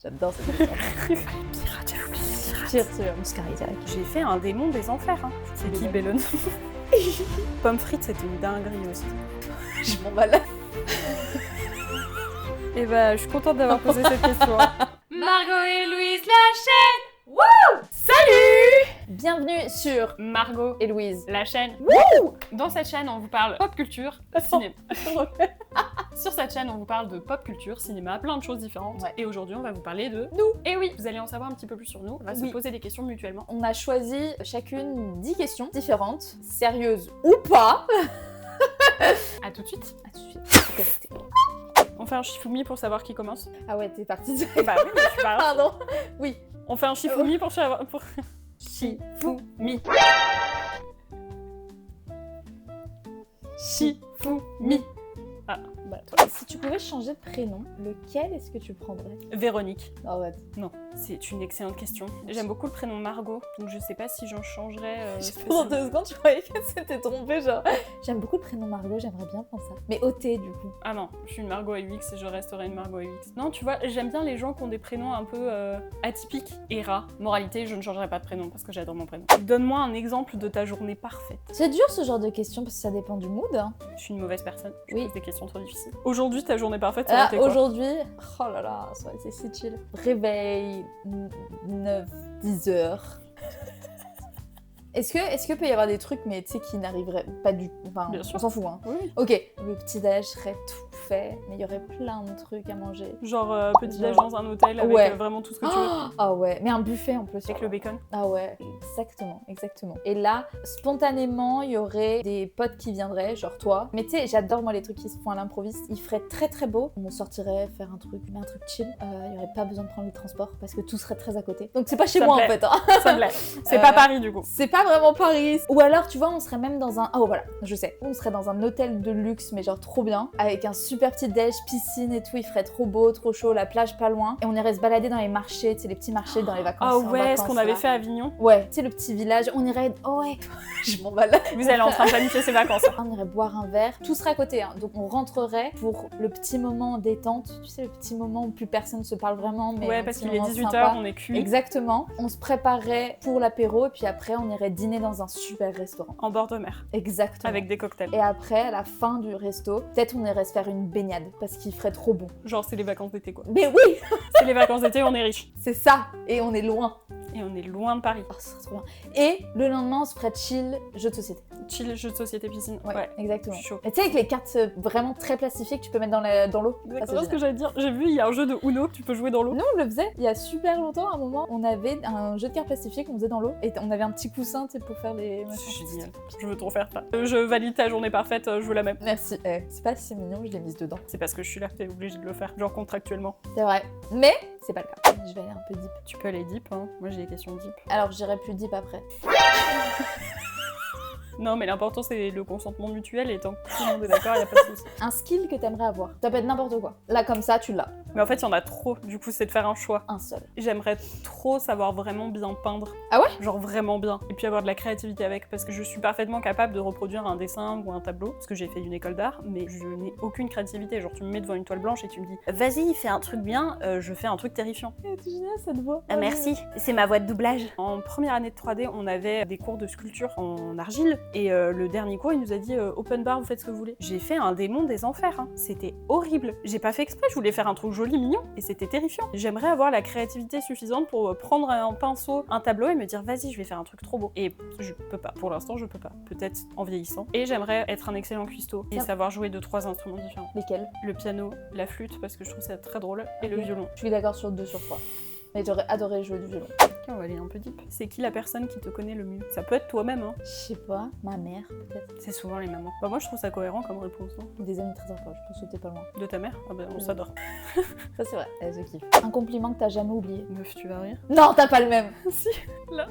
J'adore cette question. Tire sur Muscarizac. J'ai fait un démon des enfers. Hein. C'est qui Bellone? Pomme frite, c'était une dinguerie aussi. Je m'en balade. Et bah, je suis contente d'avoir posé cette question. Margot et Louise, la chaîne. Wouh! Salut! Bienvenue sur Margot et Louise. La chaîne. Wouh! Dans cette chaîne, on vous parle pop culture, cinéma. Sur cette chaîne, on vous parle de pop culture, cinéma, plein de choses différentes. Ouais. Et aujourd'hui, on va vous parler de nous. Et oui, vous allez en savoir un petit peu plus sur nous. On va se Oui. poser des questions mutuellement. On a choisi chacune 10 questions différentes, sérieuses ou pas. À tout de suite. À tout de suite. C'est connecté. On fait un Shifumi pour savoir qui commence. Ah ouais, t'es partie. Bah oui, mais je suis pas... Pardon. Oui. On fait un Shifumi pour savoir... Shifumi. Shifumi. Ah, bah toi. Si tu pouvais changer de prénom, lequel est-ce que tu prendrais? Véronique. Arrête. Non, c'est une excellente question. J'aime beaucoup le prénom Margot, donc je sais pas si j'en changerais. Pendant 2 secondes, je croyais que c'était trompé, genre. J'aime beaucoup le prénom Margot, j'aimerais bien prendre ça. Mais OT, du coup. Ah non, je suis une Margot AUX et je resterai une Margot AUX. Non, tu vois, j'aime bien les gens qui ont des prénoms un peu atypiques et rares. Moralité, je ne changerai pas de prénom parce que j'adore mon prénom. Donne-moi un exemple de ta journée parfaite. C'est dur ce genre de questions parce que ça dépend du mood. Hein. Je suis une mauvaise personne, je Oui. pose des questions trop difficiles. Aujourd'hui, ta journée parfaite, ça aurait Ah, été quoi? aujourd'hui, oh là là, ça aurait été si chill. Réveil, 9-10 heures. Est-ce que peut y avoir des trucs, mais tu sais, qui n'arriveraient pas du tout. Enfin, Bien sûr. on s'en fout, hein. Oui. Ok, le petit-déj serait tout fait, mais il y aurait plein de trucs à manger. Genre petit-déj Genre- dans un hôtel avec Ouais. Vraiment tout ce que tu veux. Ah ouais, mais un buffet en plus. Avec le bacon. Ah ouais, exactement. Et là, spontanément, il y aurait des potes qui viendraient, genre toi. Mais tu sais, j'adore moi les trucs qui se font à l'improviste. Il ferait très très beau. On sortirait faire un truc chill. Il y aurait pas besoin de prendre les transports parce que tout serait très à côté. Donc c'est pas chez Ça moi me en plaît. fait. Hein. Ça me plaît. C'est pas Paris du coup. C'est pas vraiment Paris. Ou alors, tu vois, on serait même dans un... Oh voilà, je sais. On serait dans un hôtel de luxe, mais genre trop bien. Avec un super petit déj, piscine et tout. Il ferait trop beau, trop chaud, la plage pas loin. Et on irait se balader dans les marchés, tu sais, les petits marchés dans les vacances. Ah en ouais, ce vacances, qu'on avait là. fait à Avignon. Ouais, tu sais, le petit village. On irait... Oh ouais, je m'en balade. Vous allez en train de planifier ses vacances. On irait boire un verre. Tout serait à côté, hein. Donc on rentrerait pour le petit moment détente. Tu sais, le petit moment où plus personne se parle vraiment. Mais Ouais, un parce petit qu'il est moment 18h, sympa. on est cuit. Exactement. On se préparait pour l'apéro et puis après on irait dîner dans un super restaurant. En bord de mer. Exactement. Avec des cocktails. Et après, à la fin du resto, peut-être on irait se faire une baignade parce qu'il ferait trop bon. Genre, c'est les vacances d'été quoi. Mais oui, C'est les vacances d'été, on est riche. c'est ça. Et on est loin. Et on est loin de Paris. Oh, ce serait trop bien. Et le lendemain, on se ferait chill, jeu de société. Chill, jeu de société, piscine. Ouais, exactement. je suis chaud. Et tu sais, avec les cartes vraiment très plastifiées que tu peux mettre dans l'eau. Ah, c'est Exactement ce que génial. j'allais dire. J'ai vu, il y a un jeu de Uno que tu peux jouer dans l'eau. Nous, on le faisait il y a super longtemps, à un moment, on avait un jeu de cartes plastifiées qu'on faisait dans l'eau et on avait un petit coussin, tu sais, pour faire les... C'est génial. Je veux trop faire ça. Je valide ta journée parfaite, je veux la même. Merci. C'est pas si mignon, je l'ai mise dedans. C'est parce que je suis là, t'es obligé de le faire. Genre contractuellement. C'est vrai. Mais c'est pas le cas. Je vais aller un peu deep. Tu peux aller deep, hein. Moi j'ai des questions deep. Alors, j'irai plus deep après. Non, mais l'important c'est le consentement mutuel et tant que tout le monde est d'accord, y a pas de souci. Un skill que t'aimerais avoir. Ça peut être n'importe quoi. Là, comme ça, tu l'as. Mais en fait, il y en a trop. Du coup, c'est de faire un choix. Un seul. J'aimerais trop savoir vraiment bien peindre. Ah ouais? Genre vraiment bien. Et puis avoir de la créativité avec. Parce que je suis parfaitement capable de reproduire un dessin ou un tableau. Parce que j'ai fait une école d'art. Mais je n'ai aucune créativité. Genre tu me mets devant une toile blanche et tu me dis vas-y, fais un truc bien. Je fais un truc terrifiant. C'est génial cette voix. Merci. C'est ma voix de doublage. En première année de 3D, on avait des cours de sculpture en argile. Et le dernier cours, il nous a dit open bar, vous faites ce que vous voulez. J'ai fait un démon des enfers. Hein. C'était horrible. J'ai pas fait exprès. Je voulais faire un truc joli, mignon. Et c'était terrifiant. J'aimerais avoir la créativité suffisante pour prendre un pinceau, un tableau et me dire vas-y, je vais faire un truc trop beau. Et je peux pas. Pour l'instant, je peux pas. Peut-être en vieillissant. Et j'aimerais être un excellent cuistot et savoir jouer 2-3 instruments différents. Lesquels? Le piano, la flûte parce que je trouve ça très drôle et le Ok. violon. Je suis d'accord sur 2 sur 3. Mais j'aurais adoré jouer du violon. Ok, on va aller un peu deep. C'est qui la personne qui te connaît le mieux? Ça peut être toi-même, hein. Je sais pas, ma mère peut-être. C'est souvent les mamans. Bah moi, je trouve ça cohérent comme réponse. Hein. Des amis très proches, je pense que t'es pas loin. De ta mère? Ah bah on s'adore. Ça c'est vrai, elle se kiffe. Un compliment que t'as jamais oublié. Meuf, tu vas rire. Non, t'as pas le même. Si, là.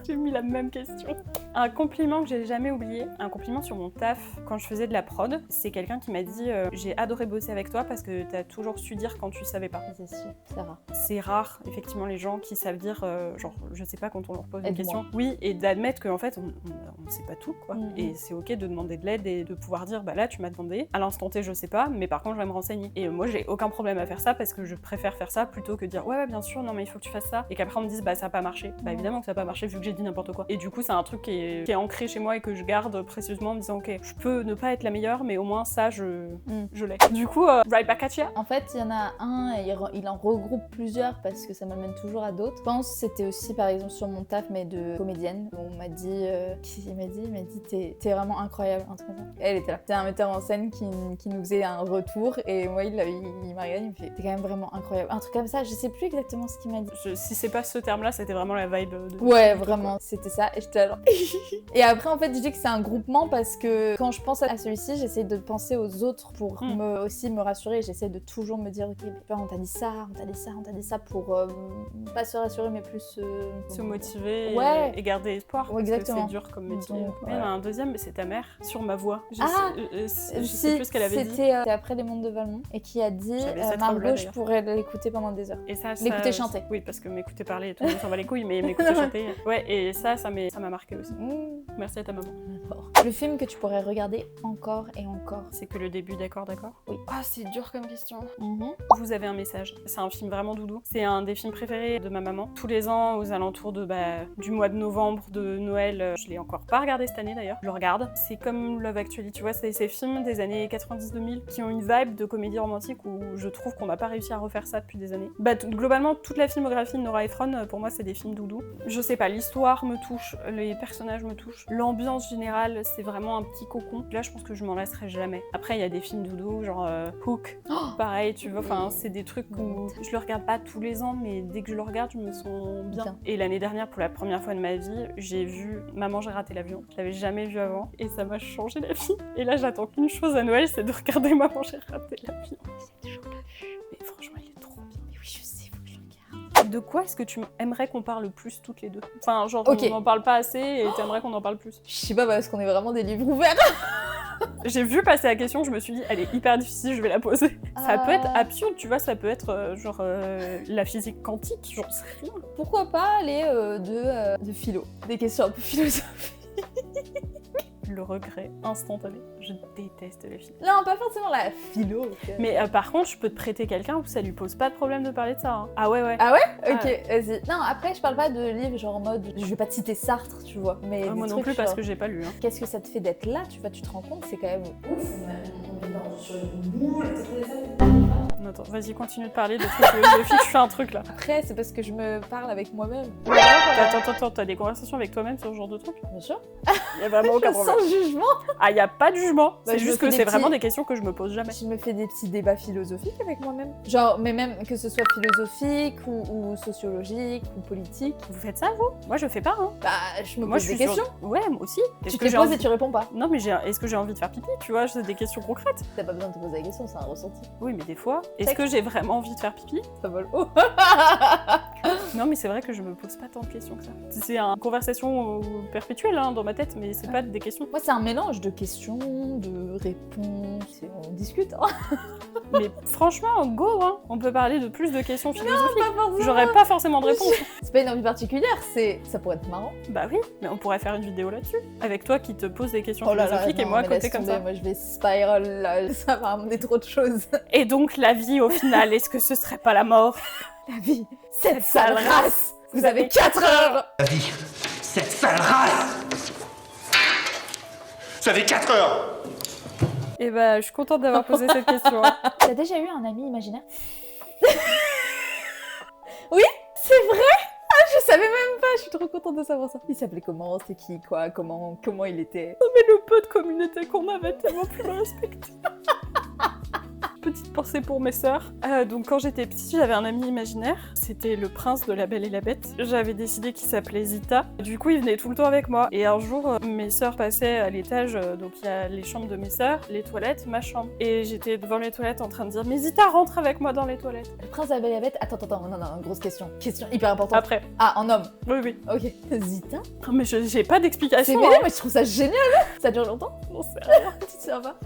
J'ai mis la même question. Un compliment que j'ai jamais oublié, un compliment sur mon taf quand je faisais de la prod, c'est quelqu'un qui m'a dit j'ai adoré bosser avec toi parce que t'as toujours su dire quand tu savais pas. C'est sûr, c'est rare. C'est rare, effectivement, les gens qui savent dire genre je sais pas quand on leur pose une Aide-moi. question. Oui, et d'admettre qu'en fait on sait pas tout quoi. Mhm. Et c'est ok de demander de l'aide et de pouvoir dire bah là tu m'as demandé, à l'instant T je sais pas, mais par contre je vais me renseigner. Et moi j'ai aucun problème à faire ça parce que je préfère faire ça plutôt que dire ouais bien sûr non mais il faut que tu fasses ça et qu'après on me dise bah ça a pas marché. Bah évidemment que ça a pas marché vu que j'ai dit n'importe quoi. Et du coup c'est un truc qui est ancré chez moi et que je garde précieusement en me disant ok je peux ne pas être la meilleure mais au moins ça je l'ai. Du coup right back at ya. En fait, il y en a un, et il en regroupe plusieurs parce que ça m'amène toujours à d'autres. Je pense que c'était aussi par exemple sur mon taf, mais de comédienne. On m'a dit, il m'a dit t'es vraiment incroyable, un truc comme ça. Elle était là. C'était un metteur en scène qui nous faisait un retour et moi il m'a regardé, il me fait t'es quand même vraiment incroyable. Un truc comme ça, je sais plus exactement ce qu'il m'a dit. Si c'est pas ce terme-là, c'était vraiment la vibe de... Ouais, vraiment, c'était ça. Et j'étais alors... Et après, en fait, je dis que c'est un groupement parce que quand je pense à celui-ci, j'essaie de penser aux autres pour aussi me rassurer. J'essaie de toujours me dire, ok, on t'a dit ça, on t'a dit ça pour pas se rassurer, mais plus se motiver ouais. et garder espoir. Ouais, exactement. Parce que c'est dur comme métier. Donc, ouais. Un deuxième, c'est ta mère, sur ma voix. Je si, sais plus ce qu'elle avait dit. C'était après Les Mondes de Valmont et qui a dit Margot, je pourrais l'écouter pendant des heures. Et ça, l'écouter chanter. Oui, parce que m'écouter parler et tout le monde s'en va les couilles, mais m'écouter chanter. Ouais, et ça m'a marqué aussi. Merci à ta maman. Le film que tu pourrais regarder encore et encore. C'est que le début, d'accord. Oui. Ah, c'est dur comme question. Vous avez un message. C'est un film vraiment doudou. C'est un des films préférés de ma maman. Tous les ans, aux alentours du mois de novembre, de Noël, je l'ai encore pas regardé cette année d'ailleurs. Je le regarde. C'est comme Love Actually, tu vois, c'est ces films des années 90-2000 qui ont une vibe de comédie romantique où je trouve qu'on n'a pas réussi à refaire ça depuis des années. Globalement, toute la filmographie de Nora Ephron, pour moi, c'est des films doudou. Je sais pas, l'histoire me touche, les personnages me touchent, l'ambiance générale, c'est vraiment un petit cocon. Là, je pense que je m'en lasserai jamais. Après, il y a des films doudou, genre Hook, pareil, tu vois, enfin, c'est des trucs où je le regarde pas tous les ans, mais dès que je le regarde, je me sens bien. Et l'année dernière, pour la première fois de ma vie, j'ai vu Maman, j'ai raté l'avion. Je l'avais jamais vu avant, et ça m'a changé la vie. Et là, j'attends qu'une chose à Noël, c'est de regarder Maman, j'ai raté l'avion. J'ai toujours pas vu. Mais franchement, il est trop bien. Mais oui, je sais, faut que je le regarde. De quoi est-ce que tu aimerais qu'on parle plus toutes les deux? Enfin, genre, on n'en parle pas assez et t'aimerais qu'on en parle plus. Je sais pas, parce qu'on est vraiment des livres ouverts. J'ai vu passer la question, je me suis dit, elle est hyper difficile, je vais la poser. Ça peut être absurde, tu vois, ça peut être la physique quantique, j'en sais rien. Pourquoi pas aller de philo, des questions un peu philosophiques. Le regret instantané. Je déteste les filles. Non, pas forcément la philo. Mais par contre, je peux te prêter quelqu'un où ça lui pose pas de problème de parler de ça. Hein. Ah ouais. Ah ouais? Ok, vas-y. Non, après, je parle pas de livres genre en mode. Je vais pas te citer Sartre, tu vois. Mais moi non plus, parce que j'ai pas lu. Hein. Qu'est-ce que ça te fait d'être là? Tu vois, tu te rends compte, c'est quand même ouf. Sur une boule, Attends, vas-y, continue de parler de trucs philosophiques, je fais un truc là. Après, c'est parce que je me parle avec moi-même. Attends, t'as des conversations avec toi-même sur ce genre de truc? Bien sûr. Y'a vraiment aucun problème. Sans jugement. Ah, y'a pas de jugement. Bah, c'est juste que c'est vraiment des questions que je me pose jamais. Je me fais des petits débats philosophiques avec moi-même. Genre, mais même que ce soit philosophique ou sociologique ou politique. Vous faites ça, vous? Moi, je fais pas, hein. Bah, je me pose des questions. Ouais, moi aussi. Tu te les poses et tu réponds pas. Non, mais est-ce que j'ai envie de faire pipi? Tu vois, c'est des questions concrètes. T'as pas besoin de te poser la question, c'est un ressenti. Oui, mais des fois, est-ce que j'ai vraiment envie de faire pipi? Ça vole haut. Non, mais c'est vrai que je me pose pas tant de questions que ça. C'est une conversation perpétuelle hein, dans ma tête, mais c'est pas des questions. Moi, c'est un mélange de questions, de réponses, et on discute. Hein. Mais franchement, go, hein. On peut parler de plus de questions philosophiques. Non, pas forcément. J'aurais pas forcément de réponse. C'est pas une envie particulière, ça pourrait être marrant. Bah oui, mais on pourrait faire une vidéo là-dessus. Avec toi qui te pose des questions philosophiques et moi à côté comme ça. Moi, je vais spiral, là, ça va amener trop de choses. Et donc, la vie, au final, est-ce que ce serait pas la mort? La vie, cette sale race. Vous avez 4 heures. La vie, cette sale race. Vous avez 4 heures. Et bah, je suis contente d'avoir posé cette question. T'as déjà eu un ami imaginaire? Oui, c'est vrai. Ah, je savais même pas, je suis trop contente de savoir ça. Il s'appelait comment? C'était qui? Quoi? Comment il était? Oh, mais le peu de communauté qu'on avait tellement pu le respecter. petite pensée pour mes sœurs. Donc quand j'étais petite, j'avais un ami imaginaire. C'était le prince de La Belle et la Bête. J'avais décidé qu'il s'appelait Zita. Du coup, il venait tout le temps avec moi. Et un jour, mes sœurs passaient à l'étage. Donc il y a les chambres de mes sœurs, les toilettes, ma chambre. Et j'étais devant les toilettes en train de dire « Mais Zita, rentre avec moi dans les toilettes !» Le prince de la Belle et la Bête. Attends, non, grosse question. Question hyper importante. Après. Ah, en homme. Oui. Ok. Zita. Mais j'ai pas C'est d'explication. mêlé, mais je trouve ça génial. Ça dure longtemps. On sait rien. Tu sais pas.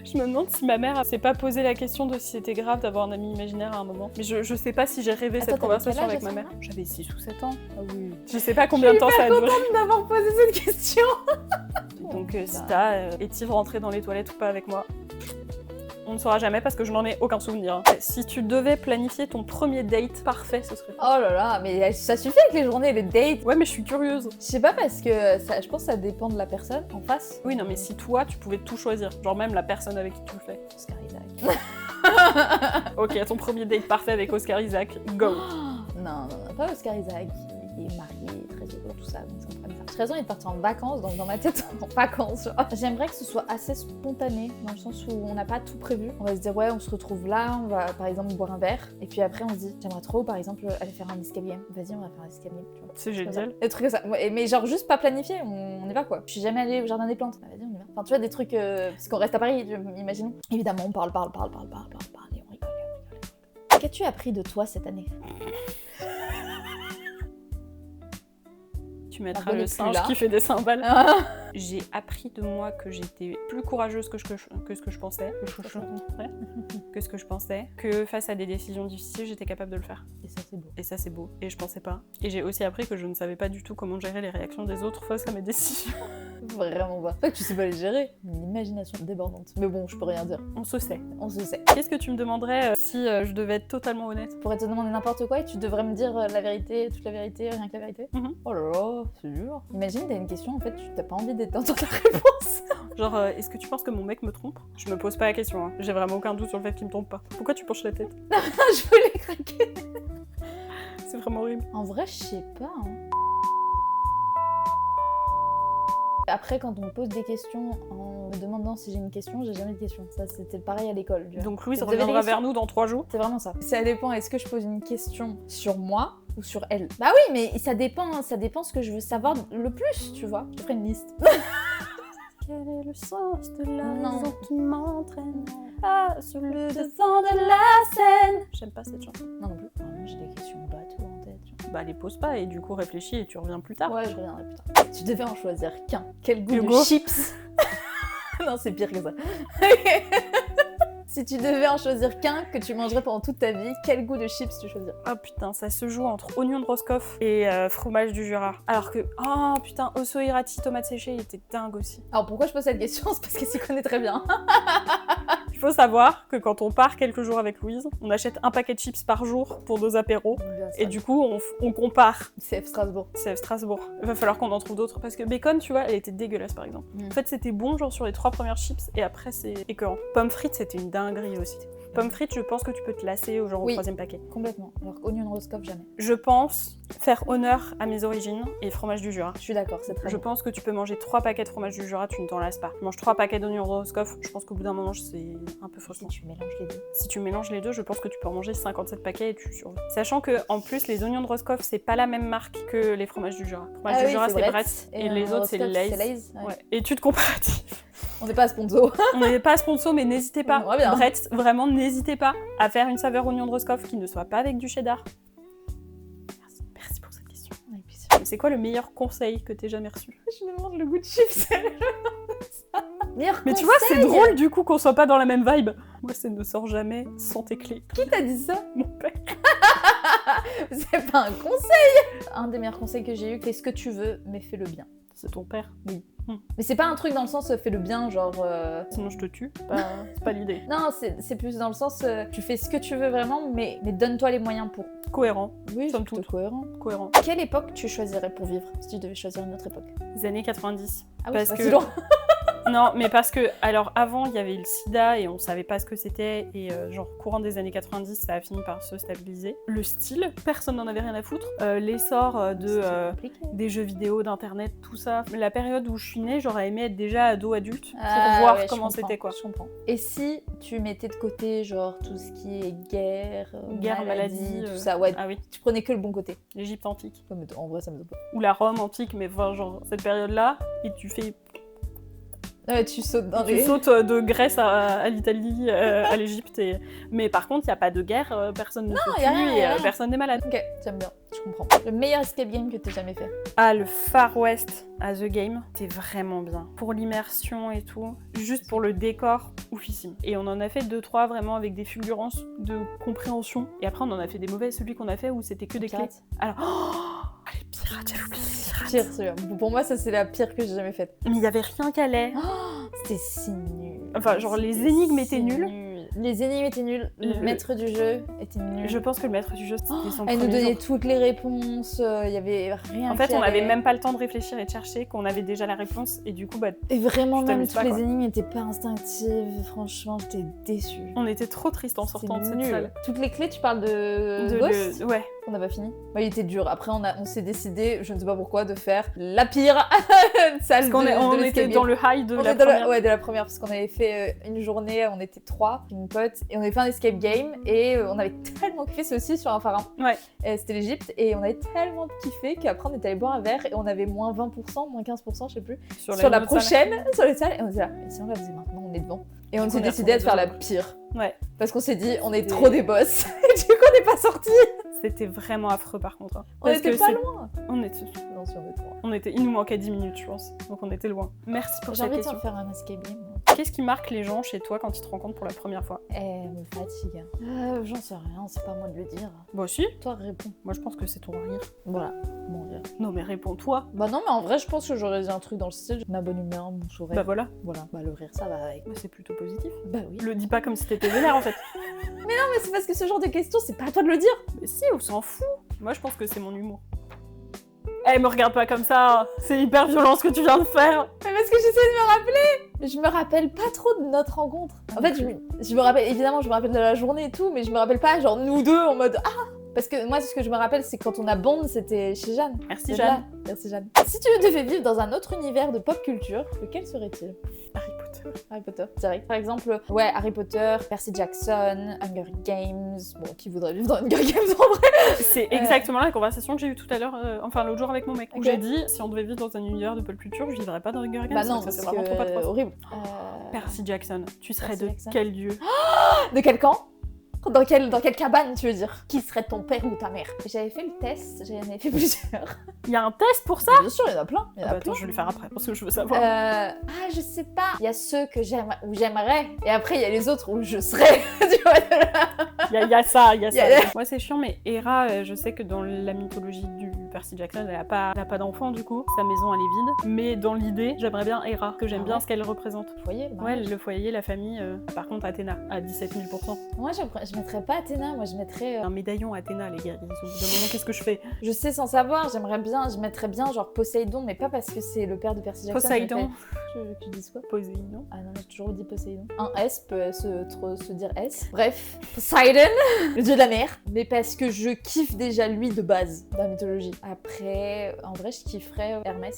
Je me demande si ma mère s'est pas posé la question de si c'était grave d'avoir un ami imaginaire à un moment. Mais je sais pas si j'ai rêvé Attends, cette t'avais conversation quel âge avec à ma ce mère. moment-là J'avais 6 ou 7 ans. Ah oui. Je sais pas combien de temps ça a duré. D'avoir posé cette question. Donc Zita, est-il rentré dans les toilettes ou pas avec moi? On ne saura jamais parce que je n'en ai aucun souvenir. Si tu devais planifier ton premier date parfait, ce serait quoi? Oh là là, mais ça suffit avec les journées et les dates. Ouais, mais je suis curieuse. Je sais pas parce que je pense que ça dépend de la personne en face. Oui, non, mais si toi, tu pouvais tout choisir, genre même la personne avec qui tu le fais. Oscar Isaac. Ok, ton premier date parfait avec Oscar Isaac, go. Non, pas Oscar Isaac. Il est marié, très heureux, tout ça, donc ça me ferait bizarre. J'ai raison, il est parti en vacances, donc dans ma tête, en vacances. Genre. J'aimerais que ce soit assez spontané, dans le sens où on n'a pas tout prévu. On va se dire, ouais, on se retrouve là, on va par exemple boire un verre, et puis après on se dit, j'aimerais trop, par exemple, aller faire un escalier. Vas-y, on va faire un escalier, tu vois. C'est génial. Des trucs comme ça. Ouais, mais genre juste pas planifié, on y va quoi. Je suis jamais allée au jardin des plantes. Bah, vas-y, on y va. Enfin, tu vois, des trucs, parce qu'on reste à Paris, imaginons. Évidemment, on parle, et on rigole. Qu'as-tu appris de toi cette année? Tu mettras Margot le n'est plus singe là. qui fait des cymbales. Ah. J'ai appris de moi que j'étais plus courageuse que ce que je pensais. Que ce que je pensais. Que face à des décisions difficiles, j'étais capable de le faire. Et ça, c'est beau. Et ça, c'est beau. Et je pensais pas. Et j'ai aussi appris que je ne savais pas du tout comment gérer les réactions des autres face à mes décisions. Vraiment pas. Pas que tu sais pas les gérer. Une imagination débordante. Mais bon, je peux rien dire. On se sait. On se sait. Qu'est-ce que tu me demanderais si je devais être totalement honnête? Je pourrais te demander n'importe quoi et tu devrais me dire la vérité, toute la vérité, rien que la vérité. Oh là là, c'est dur. Imagine, t'as une question, en fait, t'as pas envie d'entendre la réponse. Genre, est-ce que tu penses que mon mec me trompe? Je me pose pas la question, hein. J'ai vraiment aucun doute sur le fait qu'il me trompe pas. Pourquoi tu penches la tête? Je voulais craquer. C'est vraiment horrible. En vrai, je sais pas. Hein. Après, quand on me pose des questions en me demandant si j'ai une question, j'ai jamais de question. Ça, c'était pareil à l'école. Tu vois. Donc Louise Vous avez reviendra des vers nous dans 3 jours. C'est vraiment ça. Ça dépend, est-ce que je pose une question sur moi ou sur elle? Bah oui, mais ça dépend ce que je veux savoir le plus, tu vois. Je ferai une liste. Quel est le sens de la Non. raison qui m'entraîne sur le devant de la scène? J'aime pas cette chanson. Non, non plus. Vraiment, j'ai des questions bateau en tête. Tu Bah les pose pas et du coup réfléchis et tu reviens plus tard. vois. Ouais, je reviendrai plus tard. Tu devais en choisir qu'un. Quel goût Hugo. de chips? Non, c'est pire que ça. Si tu devais en choisir qu'un que tu mangerais pendant toute ta vie, quel goût de chips tu choisirais? Ah putain, ça se joue entre oignon de Roscoff et fromage du Jura. Alors que, oh putain, Osso Hirati, tomate séchée, il était dingue aussi. Alors pourquoi je pose cette question? C'est parce qu'elle s'y connaît très bien. Il faut savoir que quand on part quelques jours avec Louise, on achète un paquet de chips par jour pour nos apéros. Et du coup, on compare. CF Strasbourg. C'est Strasbourg. Il va falloir qu'on en trouve d'autres. Parce que bacon, tu vois, elle était dégueulasse par exemple. En fait, c'était bon genre sur les 3 premières chips et après, c'est écœurant. Pommes frites, c'était une dinguerie aussi. Pommes frites, je pense que tu peux te lasser au genre au Oui. 3e paquet. Complètement. Alors qu'oignon Roscoff, jamais. Je pense faire honneur à mes origines et fromage du Jura. Je suis d'accord, c'est très Je bon. pense que tu peux manger 3 paquets de fromage du Jura, tu ne t'en lasses pas. Tu manges 3 paquets d'oignons Roscoff, je pense qu'au bout d'un moment, c'est un peu Si frustrant. tu mélanges les deux. Si tu mélanges les deux, je pense que tu peux en manger 57 paquets et tu survis. Sachant que en plus, les oignons de Roscoff, c'est pas la même marque que les fromages du Jura. Le fromage du Jura, c'est Bretz et les autres, c'est Lay's. Ouais. Ouais. Étude comparative. On n'est pas sponsor. On n'est pas sponsor, mais n'hésitez pas. On aimerait bien. Bretz, vraiment, n'hésitez pas à faire une saveur oignon de Roscoff qui ne soit pas avec du cheddar. Merci pour cette question. Ouais, puis C'est quoi le meilleur conseil que t'aies jamais reçu? je me demande le goût de chips. Meilleur Mais tu vois, c'est drôle du coup qu'on soit pas dans la même vibe. Moi, c'est ne sors jamais sans tes clés. Qui t'a dit ça? Mon père. C'est pas un conseil. Un des meilleurs conseils que j'ai eu, fais ce que tu veux, mais fais-le bien. C'est ton père. Mais c'est pas un truc dans le sens fais-le bien, genre. Sinon, je te tue. C'est pas l'idée. Non, c'est plus dans le sens tu fais ce que tu veux vraiment, mais donne-toi les moyens pour. Cohérent. Oui, Somme c'est toute. cohérent. Cohérent. Quelle époque tu choisirais pour vivre si tu devais choisir une autre époque? Les années 90. Ah oui, Parce c'est pas que- si loin. Non, mais parce que, alors avant, il y avait le sida et on savait pas ce que c'était, et genre, courant des années 90, ça a fini par se stabiliser. Le style, personne n'en avait rien à foutre. L'essor des jeux vidéo, d'internet, tout ça. La période où je suis née, j'aurais aimé être déjà ado-adulte pour voir ouais, comment je comprends, c'était, quoi. Je comprends. Et si tu mettais de côté, genre, tout ce qui est guerre, maladie, tout ça, ouais, Ah oui, tu prenais que le bon côté. l'Égypte antique. Ouais, mais en vrai, ça me donne pas. Ou la Rome antique, mais enfin, genre, cette période-là, et tu Ouais, tu sautes dans tu les... sautes de Grèce à l'Italie, à l'Égypte. Mais par contre, il n'y a pas de guerre, personne ne se tue y a rien, y et a rien. personne n'est malade. Ok, j'aime bien, je comprends. Le meilleur escape game que t'aies jamais fait. Ah, le Far West à The Game, c'était vraiment bien. Pour l'immersion et tout, juste pour le décor, oufissime. Et on en a fait 2-3 vraiment avec des fulgurances de compréhension. Et après, on en a fait des mauvais, celui qu'on a fait où c'était que des clés. Pirates. Alors, les pirates, j'ai oublié les pirates. Pire, celui-là. Pour moi, ça, c'est la pire que j'ai jamais faite. Mais il y avait rien qui allait. C'était si nul. Enfin, genre, les énigmes étaient nulles. Les énigmes étaient nulles. Le maître du jeu était nul. Je pense que le maître du jeu, c'était son Elle nous premier donnait jour. toutes les réponses, il y avait rien. En fait, qui on n'avait allait. même pas le temps de réfléchir et de chercher, qu'on avait déjà la réponse. Et du coup, bah, Et vraiment, tu même t'amuses toutes pas, les quoi. énigmes n'étaient pas instinctives. Franchement, j'étais déçue. on était trop tristes en sortant de C'est cette nul. salle. Toutes les clés, tu parles de Ghost Ouais. On n'a pas fini. Bah, il était dur. Après, on s'est décidé, je ne sais pas pourquoi, de faire la pire salle Parce qu'on de on l'escape était game. dans le high de On la est dans première. ouais, de la première, parce qu'on avait fait une journée, on était 3, une pote, et on avait fait un escape game, et on avait tellement kiffé, c'est aussi sur un pharaon. Ouais. C'était l'Égypte, et on avait tellement kiffé qu'après on était allé boire un verre, et on avait moins 20%, moins 15%, je sais plus, sur la autre salle. prochaine, sur les salles, et on s'est dit, et si on la faisait maintenant, on est devant. Et on Du coup, s'est on est décidé de faire la retourné pire. Ouais. Parce qu'on s'est dit, on est Et- trop des boss, et du coup on n'est pas sortis. C'était vraiment affreux par contre. hein. On Parce était que pas c'est- loin. On était... Non, si on était loin. on était... Il nous manquait 10 minutes, je pense. Donc on était loin. Merci pour J'ai cette envie de question. faire un escape game. Qu'est-ce qui marque les gens chez toi quand ils te rencontrent pour la première fois? Elle me fatigue. J'en sais rien, c'est pas moi de le dire. Bah si. Toi, réponds. Moi je pense que c'est ton rire. Voilà, mon rire. Non mais réponds-toi. Bah non, mais en vrai, je pense que j'aurais dit un truc dans le style ma bonne humeur, mon sourire. Bah voilà. Voilà, bah le rire, ça va avec. Bah, c'est plutôt positif. Bah oui. Le dis pas comme si t'étais vénère en fait. Mais c'est parce que ce genre de questions, c'est pas à toi de le dire. Mais si, on s'en fout. Moi je pense que c'est mon humour. Eh, me regarde pas comme ça. C'est hyper violent ce que tu viens de faire. Mais parce que j'essaie de me rappeler. Je me rappelle pas trop de notre rencontre. En fait, je me rappelle, évidemment, je me rappelle de la journée et tout, mais je me rappelle pas, genre, nous deux en mode ah. Parce que moi, ce que je me rappelle, c'est quand on a bond, c'était chez Jeanne. Merci C'est Jeanne. là. Merci Jeanne. Si tu devais vivre dans un autre univers de pop culture, lequel serait-il? Harry Potter. Harry Potter, direct. Par exemple, ouais, Harry Potter, Percy Jackson, Hunger Games. Bon, qui voudrait vivre dans Hunger Games en vrai? C'est exactement la conversation que j'ai eue tout à l'heure, enfin l'autre jour avec mon mec. Où Ok. j'ai dit, si on devait vivre dans un univers de pop culture, je vivrais pas dans Hunger Games. Bah non, ça parce c'est que vraiment trop atroce. horrible. Percy Jackson, tu serais Percy de Jackson. quel dieu? De quel camp? Dans quelle cabane, tu veux dire? Qui serait ton père ou ta mère? J'avais fait le test, j'en ai fait plusieurs. Il y a un test pour ça? Bien sûr, il y en a plein. Il y en Ah a bah plein. attends, je vais le faire après parce que je veux savoir. Je sais pas. Il y a ceux que j'aime, où j'aimerais, et après il y a les autres où je serais. Tu vois, Il y a ça, il y a y a- ça. Moi c'est chiant, mais Hera, je sais que dans la mythologie du Percy Jackson, elle a pas d'enfant du coup, sa maison elle est vide. Mais dans l'idée, j'aimerais bien Hera, que j'aime Ah bien ouais. ce qu'elle représente. Vous voyez, le Ouais, mariage. le foyer, la famille. Par contre, Athéna, à 17 000 %. Moi, je mettrais pas Athéna, moi je mettrais. Un médaillon Athéna, les gars. Au bout d'un moment, qu'est-ce que je fais? Je sais sans savoir, je mettrais bien genre Poséidon, mais pas parce que c'est le père de Percy Jackson. Poséidon. Tu dis quoi? Poséidon. Ah non, j'ai toujours dit Poséidon. Un S peut se dire S. Bref, Poseidon, le dieu de la mer. Mais parce que je kiffe déjà lui de base dans la mythologie. Après, en vrai, je kifferais Hermès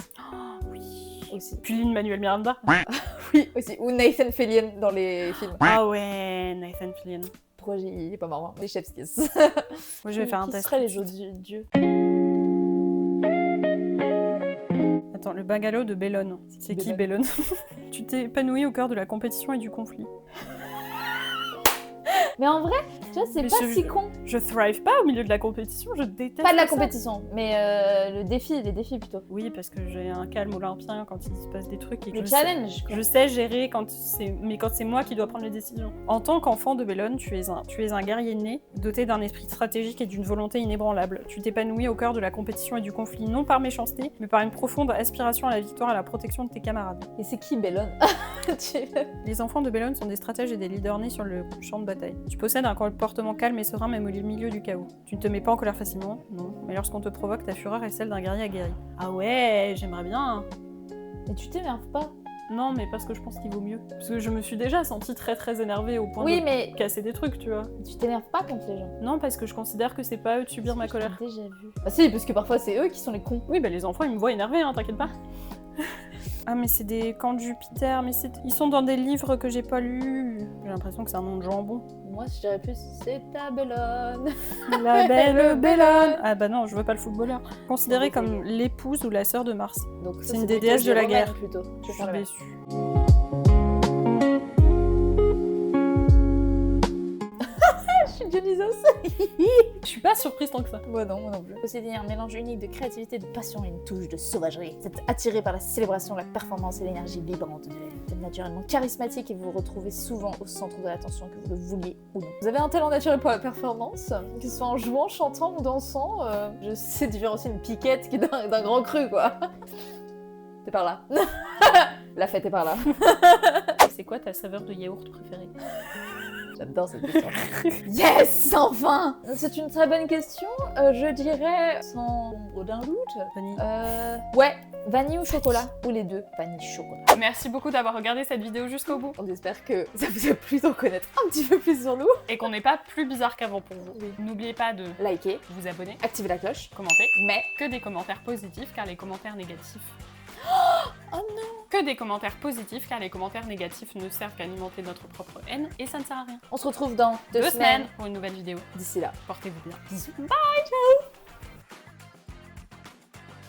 Oui. aussi. Puis Lin-Manuel Miranda. Oui, aussi. Ou Nathan Fillion dans les films. Ah ouais, Nathan Fillion. Projet, il est pas marrant. Les chef's kiss. Moi, je vais faire un Qui test. seraient les autres dieux? Attends, le bungalow de Bellone. C'est qui Bellone? Tu t'es épanoui au cœur de la compétition et du conflit. Mais en vrai, tu vois, c'est Mais pas je- si con. Je thrive pas au milieu de la compétition, je déteste Pas de la ça. compétition, mais les défis plutôt. Oui, parce que j'ai un calme olympien quand il se passe des trucs et que Le je challenge, quoi. Je sais gérer mais quand c'est moi qui dois prendre les décisions. En tant qu'enfant de Bellone, tu es un guerrier né, doté d'un esprit stratégique et d'une volonté inébranlable. Tu t'épanouis au cœur de la compétition et du conflit, non par méchanceté, mais par une profonde aspiration à la victoire et à la protection de tes camarades. Et c'est qui Bellone? Les enfants de Bellone sont des stratèges et des leaders nés sur le champ de bataille. Tu possèdes un comportement calme et serein même au milieu du chaos. Tu ne te mets pas en colère facilement, non, mais lorsqu'on te provoque, ta fureur est celle d'un guerrier aguerri. Ah ouais, j'aimerais bien. Mais tu t'énerves pas. Non, mais parce que je pense qu'il vaut mieux. Parce que je me suis déjà sentie très énervée au point Oui, de mais casser des trucs, tu vois. tu t'énerves pas contre les gens. Non, parce que je considère que c'est pas à eux de subir ma Je colère. t'ai déjà vu. Bah si, parce que parfois c'est eux qui sont les cons. Oui, bah les enfants, ils me voient énervée, hein, t'inquiète pas. Ah, mais c'est des camps de Jupiter, mais ils sont dans des livres que j'ai pas lus. J'ai l'impression que c'est un nom de jambon. Moi, je dirais plus c'est ta bellonne. La belle Bellone. Ah bah non, je veux pas le footballeur. Considérée comme l'épouse ou la sœur de Mars. Donc ça, C'est une des des déesses de la romaines, guerre. plutôt. Je suis préfère la déçue. Je suis Dionysos. Je suis pas surprise tant que ça. Moi non plus. Posséder un mélange unique de créativité, de passion et une touche de sauvagerie. Vous êtes attiré par la célébration, la performance et l'énergie vibrante de l'élève. Vous êtes naturellement charismatique et vous vous retrouvez souvent au centre de l'attention, que vous le vouliez ou non. Vous avez un talent naturel pour la performance, que ce soit en jouant, chantant ou dansant. Je sais différencier une piquette qui est d'un grand cru, quoi. C'est par là. La fête est par là. C'est quoi ta saveur de yaourt préférée? J'adore cette question. Yes, enfin. C'est une très bonne question. Je dirais, sans ombre d'un doute, Vanille. ouais, vanille ou chocolat, ou les deux, vanille chocolat. Merci beaucoup d'avoir regardé cette vidéo jusqu'au bout On espère que ça vous a plu d'en connaître un petit peu plus sur nous. et qu'on n'est pas plus bizarre qu'avant pour vous. Oui. N'oubliez pas de Likez, vous abonner, activez la cloche, commenter, mais que des commentaires positifs car les commentaires négatifs. oh non, Que des commentaires positifs car les commentaires négatifs ne servent qu'à alimenter notre propre haine et ça ne sert à rien. on se retrouve dans 2 2 semaines. semaines pour une nouvelle vidéo. D'ici là, Portez-vous bien. bisous. Bye, ciao.